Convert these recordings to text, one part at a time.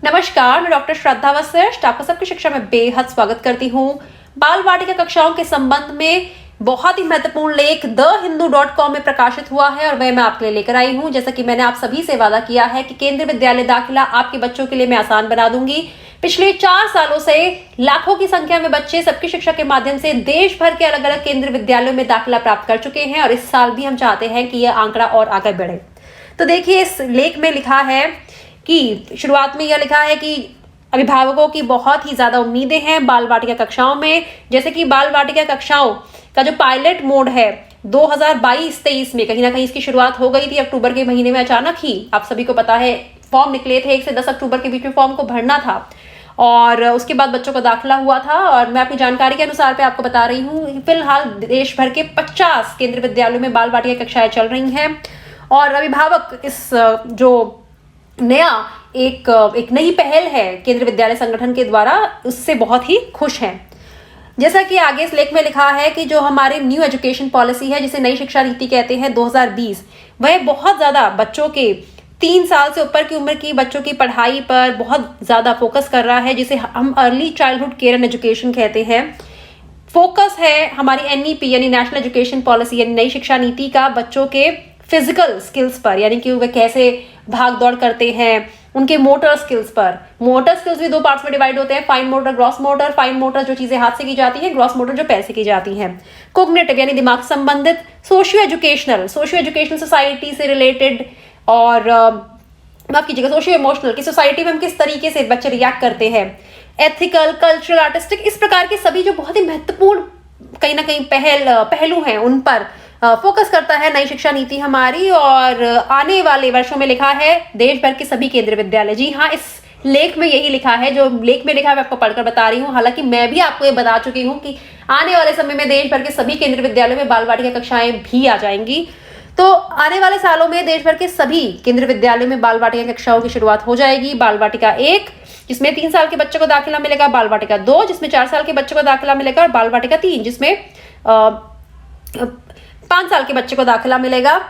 नमस्कार, मैं डॉक्टर श्रद्धा वशिष्ठ आपका सबकी शिक्षा में बेहद स्वागत करती हूँ। बाल वाटिका कक्षाओं के संबंध में बहुत ही महत्वपूर्ण लेख thehindu.com में प्रकाशित हुआ है और वह मैं आपके लिए लेकर आई हूँ। जैसा कि मैंने आप सभी से वादा किया है कि केंद्रीय विद्यालय दाखिला आपके बच्चों के लिए मैं आसान बना दूंगी। पिछले 4 सालों से लाखों की संख्या में बच्चे सबकी शिक्षा के माध्यम से देश भर के अलग अलग केंद्रीय विद्यालयों में दाखिला प्राप्त कर चुके हैं और इस साल भी हम चाहते हैं कि यह आंकड़ा और आगे बढ़े। तो देखिए, इस लेख में लिखा है कि शुरुआत में यह लिखा है कि अभिभावकों की बहुत ही ज्यादा उम्मीदें हैं बाल वाटिका कक्षाओं में। जैसे कि बाल वाटिका कक्षाओं का जो पायलट मोड है 2022-23 में कहीं ना कहीं इसकी शुरुआत हो गई थी अक्टूबर के महीने में। अचानक ही आप सभी को पता है फॉर्म निकले थे, 1 से 10 अक्टूबर के बीच में फॉर्म को भरना था और उसके बाद बच्चों का दाखिला हुआ था। और मैं अपनी जानकारी के अनुसार पे आपको बता रही हूँ, फिलहाल देश भर के 50 केंद्रीय विद्यालयों में बाल वाटिका कक्षाएं चल रही हैं और अभिभावक इस जो नया एक नई पहल है केंद्रीय विद्यालय संगठन के द्वारा, उससे बहुत ही खुश हैं। जैसा कि आगे इस लेख में लिखा है कि जो हमारी न्यू एजुकेशन पॉलिसी है, जिसे नई शिक्षा नीति कहते हैं 2020, वह बहुत ज्यादा बच्चों के 3 साल से ऊपर की उम्र की बच्चों की पढ़ाई पर बहुत ज्यादा फोकस कर रहा है, जिसे हम early childhood care and education कहते हैं। फोकस है हमारी एनईपी यानी नेशनल एजुकेशन पॉलिसी यानी नई शिक्षा नीति का बच्चों के फिजिकल स्किल्स पर, यानी कि वे कैसे भाग दौड़ करते हैं, उनके मोटर स्किल्स पर। मोटर स्किल्स भी 2 पार्ट्स में डिवाइड होते हैं, fine motor, gross motor. Fine motor जो चीजें हाथ से की जाती हैं, ग्रॉस मोटर जो पैर से की जाती हैं। कोग्निटिव यानी दिमाग से संबंधित, सोशियो एजुकेशनल सोसाइटी से रिलेटेड, और माफ कीजिएगा सोशियो इमोशनल की सोसाइटी में हम किस तरीके से बच्चे रिएक्ट करते हैं, एथिकल, कल्चरल, आर्टिस्टिक, इस प्रकार के सभी जो बहुत ही महत्वपूर्ण कहीं ना कहीं पहलू हैं उन पर फोकस करता है नई शिक्षा नीति हमारी। और आने वाले वर्षों में लिखा है देश भर के सभी केंद्रीय विद्यालय। जी हाँ, इस लेख में यही लिखा है, जो लेख में लिखा है मैं आपको पढ़कर बता रही हूँ। हालांकि मैं भी आपको ये बता चुकी हूँ कि आने वाले समय में देश भर के सभी केंद्रीय विद्यालयों में बाल वाटिका कक्षाएं भी आ जाएंगी। तो आने वाले सालों में देश भर के सभी केंद्रीय विद्यालयों में बाल वाटिका कक्षाओं की शुरुआत हो जाएगी। बाल वाटिका 1 जिसमें 3 साल के बच्चों को दाखिला मिलेगा, बाल वाटिका 2 जिसमें 4 साल के बच्चों को दाखिला मिलेगा, और बाल वाटिका 3 जिसमें 5 साल के बच्चे को दाखिला मिलेगा।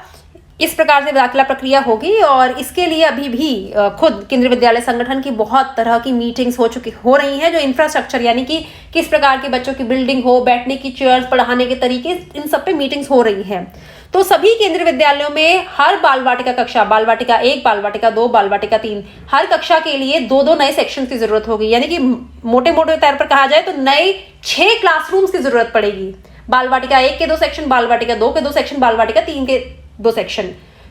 इस प्रकार से दाखिला प्रक्रिया होगी और इसके लिए अभी भी खुद केंद्रीय विद्यालय संगठन की बहुत तरह की मीटिंग्स हो रही हैं। जो इंफ्रास्ट्रक्चर यानी कि किस प्रकार के बच्चों की बिल्डिंग हो, बैठने की चेयर्स, पढ़ाने के तरीके, इन सब पे मीटिंग्स हो रही हैं। तो सभी केंद्रीय विद्यालयों में हर बाल वाटिका कक्षा, बाल वाटिका 1, बाल वाटिका 2, बाल वाटिका 3, हर कक्षा के लिए 2-2 नए सेक्शन की जरूरत होगी। यानी कि मोटे मोटे तौर पर कहा जाए तो नए 6 क्लासरूम्स की जरूरत पड़ेगी। बाल वाटिका 1 के 2 सेक्शन, बाल वाटिका 2 के 2 सेक्शन, बाल वाटिका 3 के 2 सेक्शन,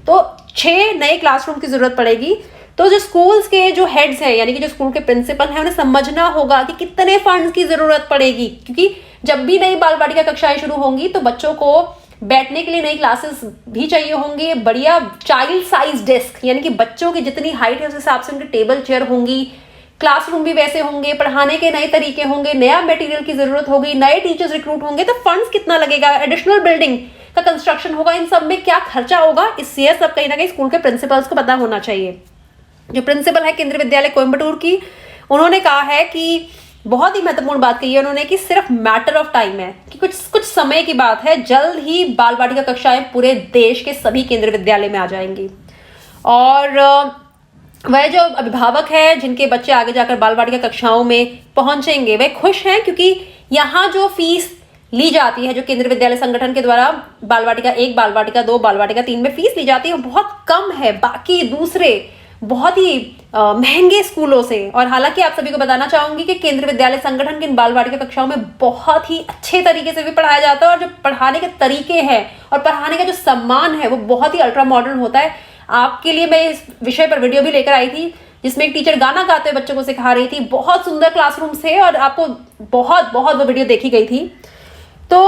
तो 6 नए क्लासरूम की जरूरत पड़ेगी। तो जो स्कूल्स के जो हेड्स हैं यानी कि जो स्कूल के प्रिंसिपल हैं, उन्हें समझना होगा कि कितने फंड्स की जरूरत पड़ेगी, क्योंकि जब भी नई बाल वाटिका कक्षाएं शुरू होंगी तो बच्चों को बैठने के लिए नई क्लासेस भी चाहिए होंगी, बढ़िया चाइल्ड साइज डेस्क यानी कि बच्चों की जितनी हाइट है उस हिसाब से उनकी टेबल चेयर होंगी, क्लासरूम भी वैसे होंगे, पढ़ाने के नए तरीके होंगे, नया मटेरियल की जरूरत होगी, नए टीचर्स रिक्रूट होंगे, तो फंड्स कितना लगेगा, एडिशनल बिल्डिंग का कंस्ट्रक्शन होगा, इन सब में क्या खर्चा होगा, इससे सब कहीं ना कहीं स्कूल के प्रिंसिपल्स को पता होना चाहिए। जो प्रिंसिपल है केंद्रीय विद्यालय कोयम्बटूर की, उन्होंने कहा है कि बहुत ही महत्वपूर्ण बात कही है उन्होंने कि सिर्फ मैटर ऑफ टाइम है, कि कुछ समय की बात है, जल्द ही बाल वाटिका कक्षाएं पूरे देश के सभी केंद्रीय विद्यालय में आ जाएंगी। और वह जो अभिभावक है जिनके बच्चे आगे जाकर बाल वाटिका कक्षाओं में पहुंचेंगे, वह खुश हैं, क्योंकि यहाँ जो फीस ली जाती है, जो केंद्रीय विद्यालय संगठन के द्वारा बाल वाटिका 1, बाल वाटिका 2, बाल वाटिका 3 में फीस ली जाती है, बहुत कम है बाकी दूसरे बहुत ही महंगे स्कूलों से। और हालांकि आप सभी को बताना चाहूंगी कि केंद्रीय विद्यालय संगठन के इन बाल वाटिका कक्षाओं में बहुत ही अच्छे तरीके से भी पढ़ाया जाता है, और जो पढ़ाने के तरीके हैं और पढ़ाने का जो सम्मान है वो बहुत ही अल्ट्रा मॉडर्न होता है। आपके लिए मैं इस विषय पर वीडियो भी लेकर आई थी, जिसमें एक टीचर गाना गाते हुए बच्चों को सिखा रही थी। बहुत सुंदर क्लासरूम थे और आपको बहुत वो वीडियो देखी गई थी। तो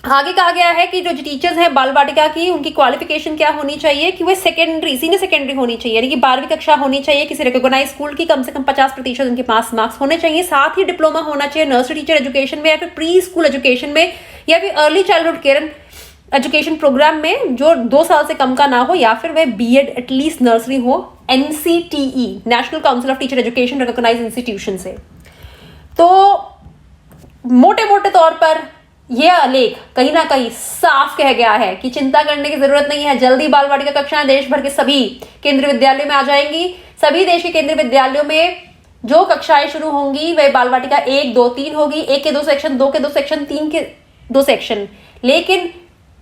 आगे कहा गया है कि जो टीचर्स हैं बाल वाटिका की, उनकी क्वालिफिकेशन क्या होनी चाहिए, कि वे सीनियर सेकेंडरी होनी चाहिए, यानी कि 12वीं कक्षा होनी चाहिए किसी रिकॉग्नाइज स्कूल की, कम से कम 50% उनके पास मार्क्स होने चाहिए। साथ ही डिप्लोमा होना चाहिए नर्सरी टीचर एजुकेशन में, या फिर प्री स्कूल एजुकेशन में, या फिर early childhood care education program में जो 2 साल से कम का ना हो, या फिर वह बीएड एटलीस्ट नर्सरी हो NCTE national council of teacher education recognise institution से। तो मोटे तौर पर यह आलेख कहीं ना कहीं साफ कह गया है कि चिंता करने की जरूरत नहीं है। जल्दी बाल वाटिका कक्षाएं देश भर के सभी केंद्रीय विद्यालयों में आ जाएंगी। सभी देश के केंद्रीय विद्यालयों में जो कक्षाएं शुरू होंगी वह बाल वाटिका 1, 2, 3 होगी। 1 के 2 सेक्शन, 2 के 2 सेक्शन, 3 के 2 सेक्शन। लेकिन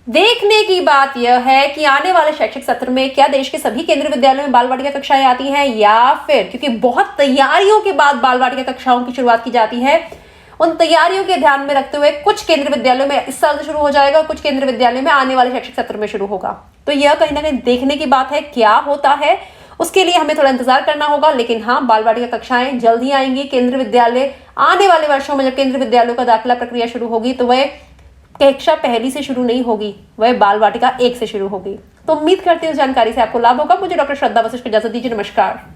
देखने की बात यह है कि आने वाले शैक्षिक सत्र में क्या देश के सभी केंद्रीय विद्यालयों में बाल वाटिका कक्षाएं आती हैं, या फिर क्योंकि बहुत तैयारियों के बाद बाल वाटिका कक्षाओं की शुरुआत की जाती है, उन तैयारियों के ध्यान में रखते हुए कुछ केंद्रीय विद्यालयों में इस साल से शुरू हो जाएगा, कुछ केंद्रीय विद्यालयों में आने वाले शैक्षिक सत्र में शुरू होगा। तो यह कहीं ना कहीं देखने की बात है क्या होता है, उसके लिए हमें थोड़ा इंतजार करना होगा। लेकिन हाँ, बाल वाटिका कक्षाएं जल्द ही आएंगी। केंद्रीय विद्यालय आने वाले वर्षों में जब केंद्रीय विद्यालयों का दाखिला प्रक्रिया शुरू होगी तो वह कक्षा पहली से शुरू नहीं होगी, वह बाल वाटिका 1 से शुरू होगी। तो उम्मीद करती हूँ जानकारी से आपको लाभ होगा। मुझे डॉक्टर श्रद्धा वशिष्ठ को इजाजत दीजिए। नमस्कार।